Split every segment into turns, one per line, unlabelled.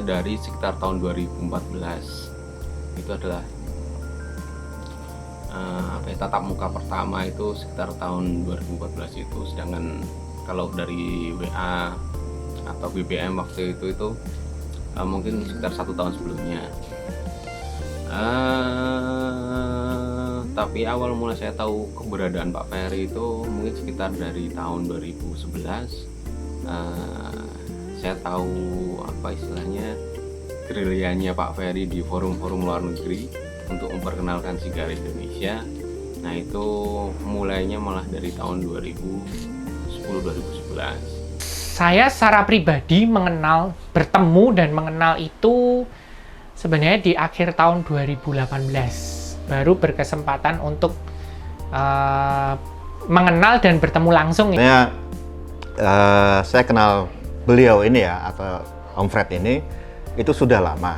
dari sekitar tahun 2014. Itu adalah tatap muka pertama itu sekitar tahun 2014 itu, sedangkan kalau dari WA atau BBM waktu itu mungkin sekitar 1 tahun sebelumnya. Tapi awal mula saya tahu keberadaan Pak Ferry itu mungkin sekitar dari tahun 2011. Saya tahu istilahnya gerilyanya Pak Ferry di forum-forum luar negeri untuk memperkenalkan Sigar Indonesia. Nah, itu mulainya malah dari tahun 2010-2011.
Saya secara pribadi bertemu dan mengenal itu sebenarnya di akhir tahun 2018. Baru berkesempatan untuk mengenal dan bertemu langsung.
Saya kenal beliau ini ya, atau Om Fred ini, itu sudah lama.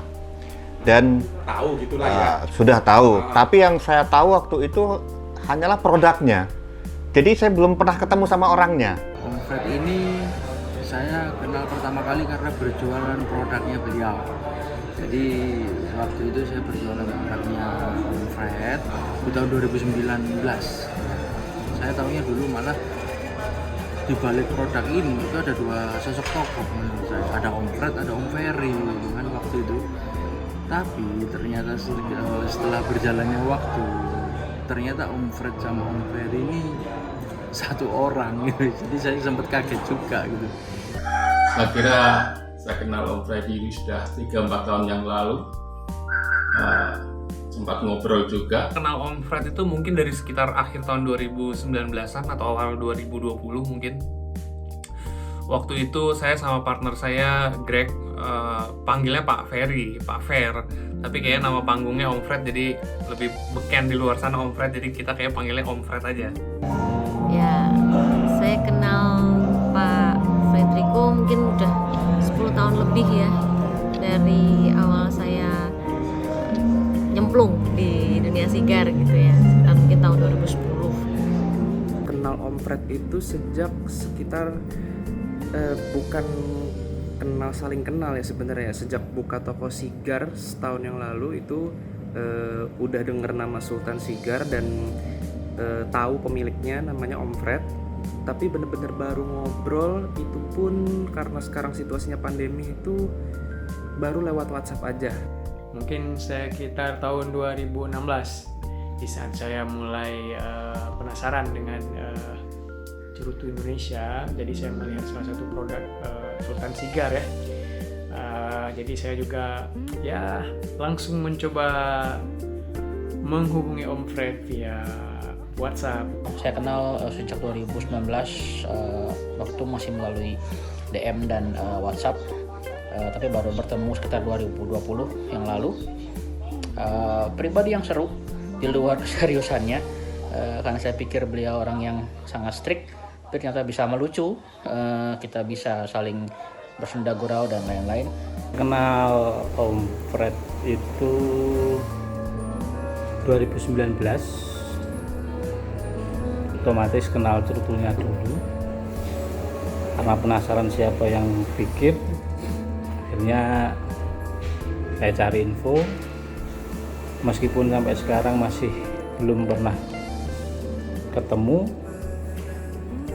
Dan
tahu gitulah ya.
Sudah tahu, tapi yang saya tahu waktu itu hanyalah produknya. Jadi saya belum pernah ketemu sama orangnya.
Om Fred ini saya kenal pertama kali karena berjualan produknya beliau. Jadi waktu itu saya berjualan produknya Om Fred di tahun 2019. Saya tahunya dulu malah di balik produk ini itu ada 2 sosok tokoh menurut saya. Ada Om Fred, ada Om Ferry kan waktu itu. Tapi ternyata setelah berjalannya waktu, ternyata Om Fred sama Om Ferry ini satu orang gitu. Jadi saya sempat kaget juga gitu.
Saya kira saya kenal Om Freddy ini sudah 3-4 tahun yang lalu. Sempat ngobrol juga.
Kenal Om Fred itu mungkin dari sekitar akhir tahun 2019-an atau awal 2020 mungkin. Waktu itu saya sama partner saya, Greg, panggilnya Pak Ferry, Pak Fer. Tapi kayaknya nama panggungnya Om Fred, jadi lebih beken di luar sana Om Fred, jadi kita kayak panggilnya Om Fred aja.
Ya, saya kenal Pak Frederico mungkin udah 10 tahun lebih ya. Dari awal saya nyemplung di dunia sigar gitu ya, mungkin tahun 2010.
Kenal Om Fred itu sejak sekitar bukan saling kenal ya sebenarnya. Sejak buka toko sigar setahun yang lalu itu udah denger nama Sultan Sigar dan tahu pemiliknya namanya Om Fred. Tapi bener-bener baru ngobrol itu pun karena sekarang situasinya pandemi itu baru lewat WhatsApp aja.
Mungkin sekitar tahun 2016 di saat saya mulai penasaran dengan cerutu Indonesia. Jadi saya melihat salah satu produk Sultan Sigar ya. Jadi saya juga ya langsung mencoba menghubungi Om Fred via WhatsApp.
Saya kenal sejak 2019 waktu masih melalui DM dan WhatsApp. Tapi baru bertemu sekitar 2020 yang lalu. Pribadi yang seru di luar seriusannya, karena saya pikir beliau orang yang sangat strict, tapi ternyata bisa melucu. Kita bisa saling bersenda gurau dan lain-lain.
Kenal Om Fred itu 2019, otomatis kenal cerutunya dulu karena penasaran siapa yang bikin. Akhirnya saya cari info, meskipun sampai sekarang masih belum pernah ketemu,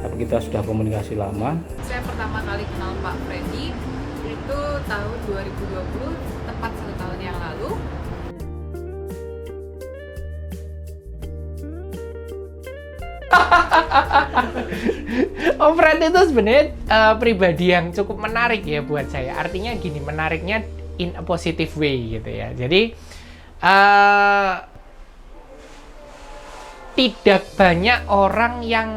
tapi kita sudah komunikasi lama.
Saya pertama kali kenal Pak Freddy itu tahun 2020, tepat 1 tahun yang lalu.
Om Fred itu sebenarnya pribadi yang cukup menarik ya buat saya. Artinya gini, menariknya in a positive way gitu ya. Jadi tidak banyak orang yang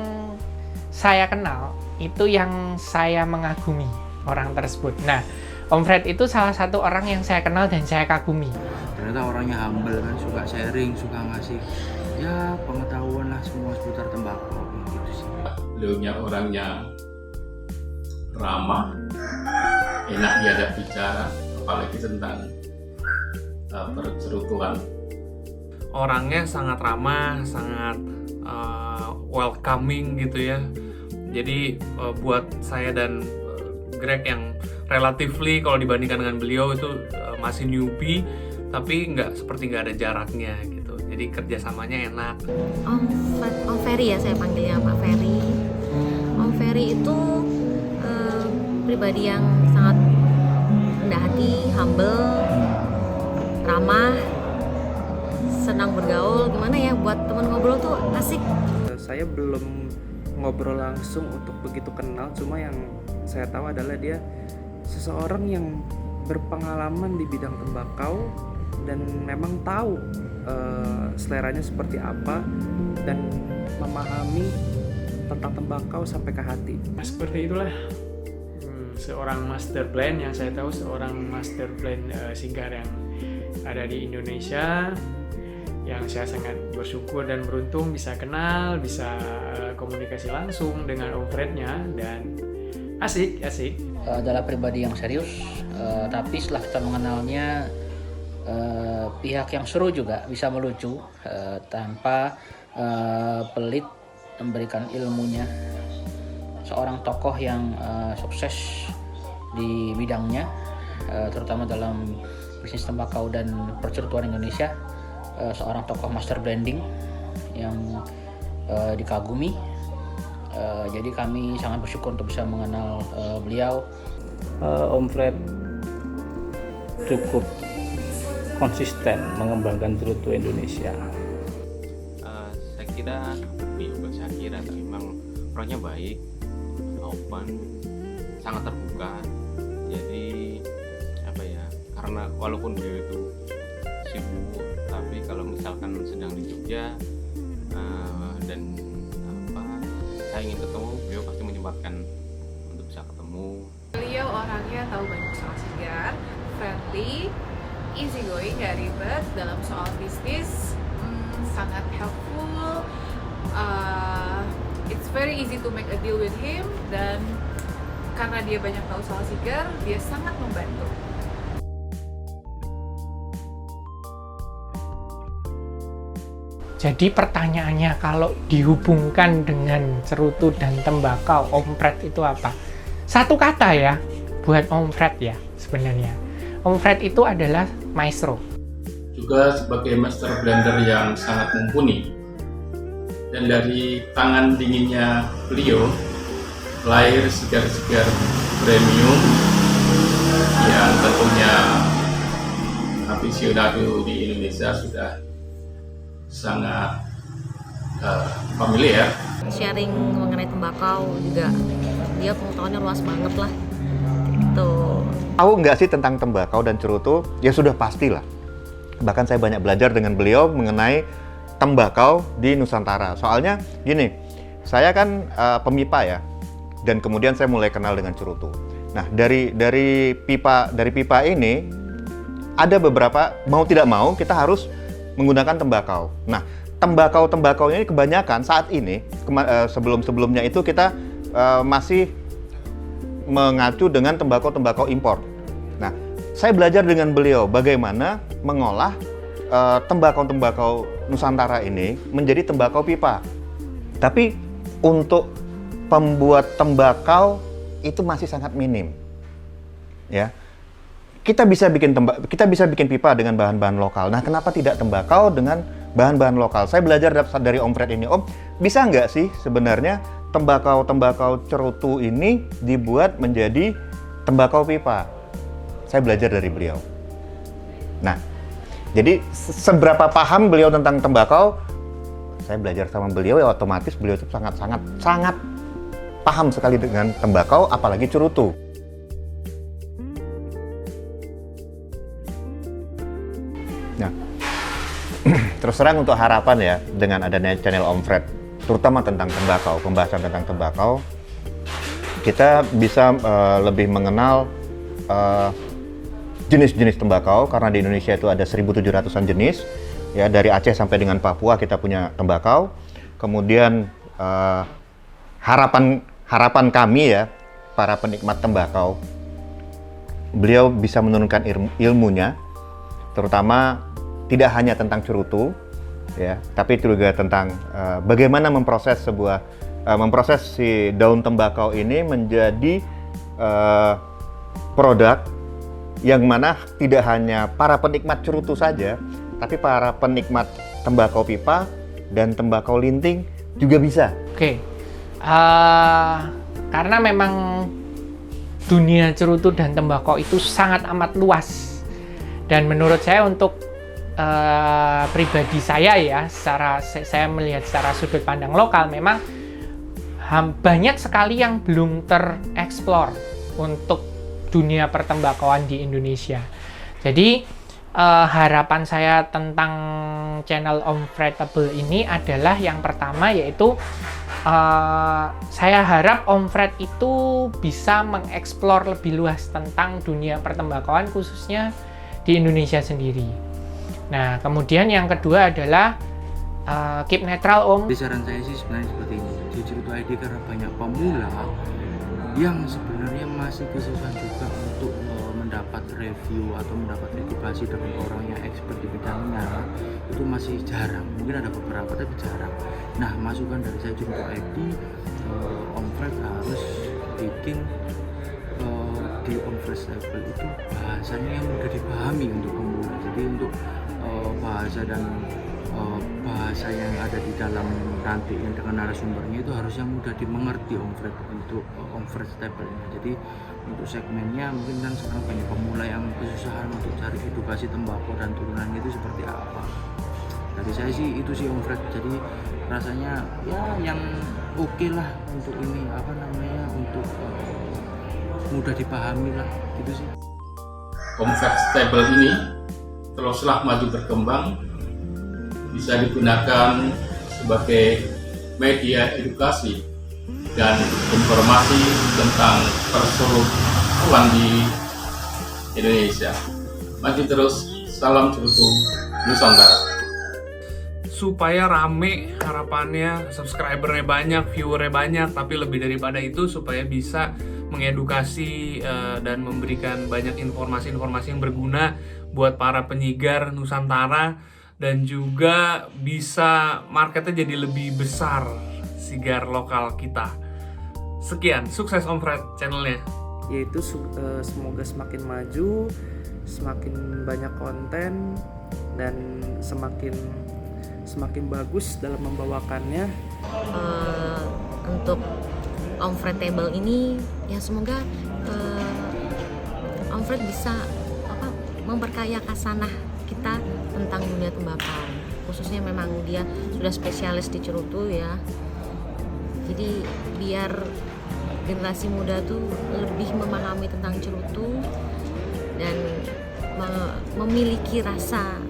saya kenal itu yang saya mengagumi orang tersebut. Nah, Om Fred itu salah satu orang yang saya kenal dan saya kagumi.
Ternyata orangnya humble kan, suka sharing, suka ngasih ya pengetahuan lah semua seputar tembakau gitu sih.
Beliaunya orangnya ramah, enak diajak bicara, apalagi tentang percerutuan.
Orangnya sangat ramah, sangat welcoming gitu ya. Jadi buat saya dan Greg yang relatively kalau dibandingkan dengan beliau itu masih newbie, tapi nggak ada jaraknya gitu. Jadi kerjasamanya enak.
Om Ferry ya, saya panggilnya Pak Ferry. Om Ferry itu pribadi yang sangat rendah hati, humble, ramah, senang bergaul. Gimana ya, buat teman ngobrol tuh asik.
Saya belum ngobrol langsung untuk begitu kenal, cuma yang saya tahu adalah dia seseorang yang berpengalaman di bidang tembakau dan memang tahu seleranya seperti apa dan memahami tentang tembakau sampai ke hati.
Seperti itulah seorang master blend yang saya tahu, seorang master blend sigar yang ada di Indonesia, yang saya sangat bersyukur dan beruntung bisa kenal, bisa komunikasi langsung dengan Om Frednya, dan asik.
Adalah pribadi yang serius, tapi setelah kita mengenalnya pihak yang seru juga, bisa melucu tanpa pelit memberikan ilmunya. Seorang tokoh yang sukses di bidangnya, terutama dalam bisnis tembakau dan percerutuan Indonesia. Seorang tokoh master blending yang dikagumi. Jadi kami sangat bersyukur untuk bisa mengenal beliau.
Om Fred cukup konsisten mengembangkan cerutu Indonesia.
Saya kira memang orangnya baik, open, sangat terbuka. Jadi karena walaupun beliau itu sibuk, tapi kalau misalkan sedang di Jogja dan saya ingin ketemu, beliau pasti menyempatkan untuk bisa ketemu.
Beliau orangnya tahu banyak soal sigar, friendly, easy going, gak ribet dalam soal bisnis, sangat helpful. It's very easy to make a deal with him, dan karena dia banyak tahu soal sigar, dia sangat membantu.
Jadi pertanyaannya, kalau dihubungkan dengan cerutu dan tembakau, Om Fred itu apa? Satu kata ya, buat Om Fred ya sebenarnya. Om Fred itu adalah maestro.
Juga sebagai master blender yang sangat mumpuni. Dan dari tangan dinginnya beliau, lahir sigar-sigar premium yang tentunya aficionado di Indonesia sudah sangat familiar.
Sharing mengenai tembakau juga, dia pengetahuannya luas banget lah gitu.
Tahu nggak sih tentang tembakau dan cerutu? Ya sudah pastilah. Bahkan saya banyak belajar dengan beliau mengenai tembakau di Nusantara. Soalnya gini, saya kan pemipa ya, dan kemudian saya mulai kenal dengan cerutu. Nah, dari pipa ini ada beberapa, mau tidak mau kita harus menggunakan tembakau. Nah, tembakau ini kebanyakan saat ini, sebelumnya itu kita masih mengacu dengan tembakau impor. Nah, saya belajar dengan beliau bagaimana mengolah tembakau Nusantara ini menjadi tembakau pipa. Tapi untuk pembuat tembakau itu masih sangat minim. Ya. Kita bisa bikin pipa dengan bahan-bahan lokal. Nah, kenapa tidak tembakau dengan bahan-bahan lokal? Saya belajar dari Om Fred ini. Om, bisa nggak sih sebenarnya tembakau cerutu ini dibuat menjadi tembakau pipa? Saya belajar dari beliau. Nah, jadi seberapa paham beliau tentang tembakau, saya belajar sama beliau, ya otomatis beliau itu sangat paham sekali dengan tembakau, apalagi cerutu. Nah, terus terang untuk harapan ya, dengan adanya channel Om Fred, terutama tentang tembakau, pembahasan tentang tembakau, kita bisa lebih mengenal jenis-jenis tembakau, karena di Indonesia itu ada 1.700-an jenis, ya, dari Aceh sampai dengan Papua kita punya tembakau. Kemudian harapan kami ya, para penikmat tembakau, beliau bisa menurunkan ilmunya, terutama tidak hanya tentang cerutu, ya, tapi juga tentang bagaimana memproses si daun tembakau ini menjadi produk yang mana tidak hanya para penikmat cerutu saja, tapi para penikmat tembakau pipa dan tembakau linting juga bisa.
Oke, karena memang dunia cerutu dan tembakau itu sangat amat luas, dan menurut saya untuk pribadi saya ya, saya melihat secara sudut pandang lokal, memang banyak sekali yang belum tereksplor untuk dunia pertembakauan di Indonesia. Jadi harapan saya tentang channel Omfredable ini adalah yang pertama, yaitu saya harap Omfred itu bisa mengeksplor lebih luas tentang dunia pertembakauan khususnya di Indonesia sendiri. Nah, kemudian yang kedua adalah keep netral, Om.
Jadi saran saya sih sebenarnya seperti ini. Di Cerutu ID karena banyak pemula yang sebenarnya masih kesusahan juga untuk mendapat review atau mendapat edukasi dari orang yang expert di bidangnya, itu masih jarang. Mungkin ada beberapa tapi jarang. Nah, masukan dari saya Cerutu ID, Omfred harus bikin di Omfredable itu bahasanya yang mudah dipahami untuk pemula. Jadi untuk bahasa dan bahasa yang ada di dalam nanti yang dengan narasumbernya itu harus yang mudah dimengerti Omfred untuk Omfredable. Jadi untuk segmennya mungkin kan sekarang banyak pemula yang kesusahan untuk cari edukasi tembakau dan turunannya itu seperti apa. Dari saya sih itu sih Omfred. Jadi rasanya ya yang oke lah untuk ini untuk mudah dipahami lah gitu sih.
Omfredable ini teruslah maju berkembang, bisa digunakan sebagai media edukasi dan informasi tentang perseroan di Indonesia. Maju terus, salam cerutu Nusantara.
Supaya rame, harapannya subscribernya banyak, viewernya banyak, tapi lebih daripada itu supaya bisa mengedukasi dan memberikan banyak informasi-informasi yang berguna buat para penyigar Nusantara, dan juga bisa marketnya jadi lebih besar sigar lokal kita. Sekian, sukses Omfred channelnya.
Yaitu semoga semakin maju, semakin banyak konten, dan semakin bagus dalam membawakannya.
Untuk Omfredable ini ya semoga Omfred bisa memperkaya kasanah kita tentang dunia tembakau, khususnya memang dia sudah spesialis di cerutu ya. Jadi biar generasi muda tuh lebih memahami tentang cerutu dan memiliki rasa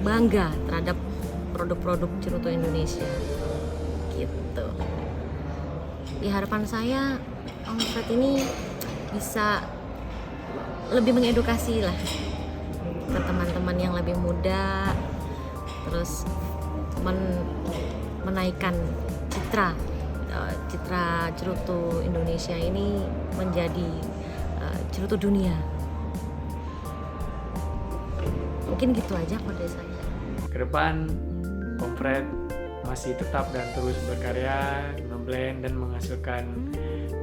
bangga terhadap produk-produk cerutu Indonesia gitu. Di harapan saya Omfred ini bisa lebih mengedukasi lah ke teman-teman yang lebih muda, terus menaikkan citra cerutu Indonesia ini menjadi cerutu dunia. Mungkin gitu aja dari saya.
Ke depan Omfred masih tetap dan terus berkarya, ngeblend dan menghasilkan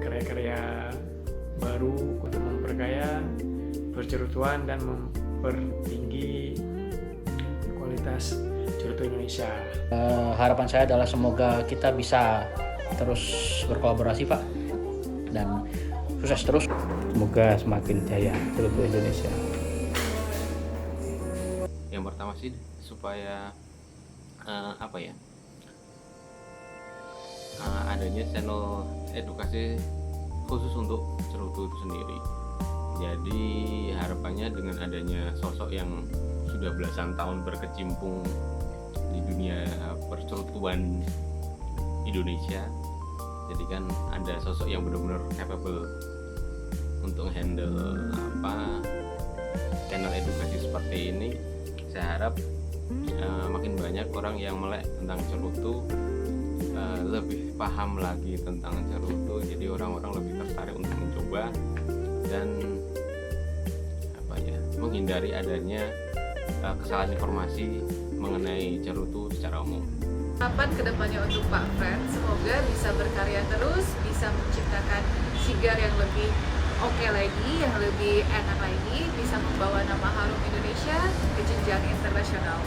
karya-karya baru untuk memperkaya percerutuan dan mempertinggi kualitas cerutu Indonesia.
Harapan saya adalah semoga kita bisa terus berkolaborasi, Pak, dan sukses terus.
Semoga semakin jaya cerutu Indonesia.
Yang pertama sih supaya adanya channel edukasi khusus untuk cerutu itu sendiri. Jadi harapannya dengan adanya sosok yang sudah belasan tahun berkecimpung di dunia percerutuan Indonesia, jadi kan ada sosok yang benar-benar capable untuk handle channel edukasi seperti ini. Saya harap makin banyak orang yang melek tentang cerutu, lebih paham lagi tentang cerutu, jadi orang-orang lebih tertarik untuk mencoba dan menghindari adanya kesalahan informasi mengenai cerutu secara umum.
Harapan kedepannya untuk Pak Fred, semoga bisa berkarya terus, bisa menciptakan sigar yang lebih oke lagi, yang lebih enak lagi, bisa membawa nama harum Indonesia ke jenjang internasional.